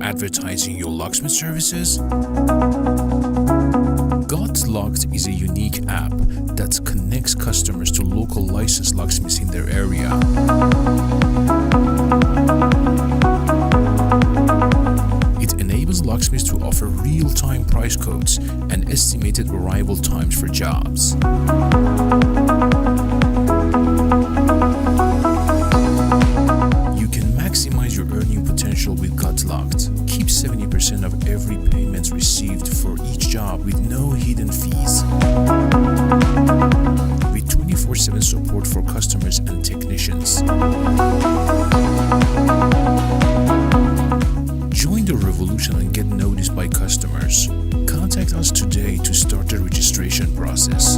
advertising your locksmith services? Gotlocked is a unique app that connects customers to local licensed locksmiths in their area. It enables locksmiths to offer real-time price quotes and estimated arrival times for jobs. You can maximize your earning potential with Gotlocked. Keep 70% of every payment received for each job with no hidden fees. With 24/7 support for customers and technicians. Join the revolution and get noticed by customers. Contact us today to start the registration process.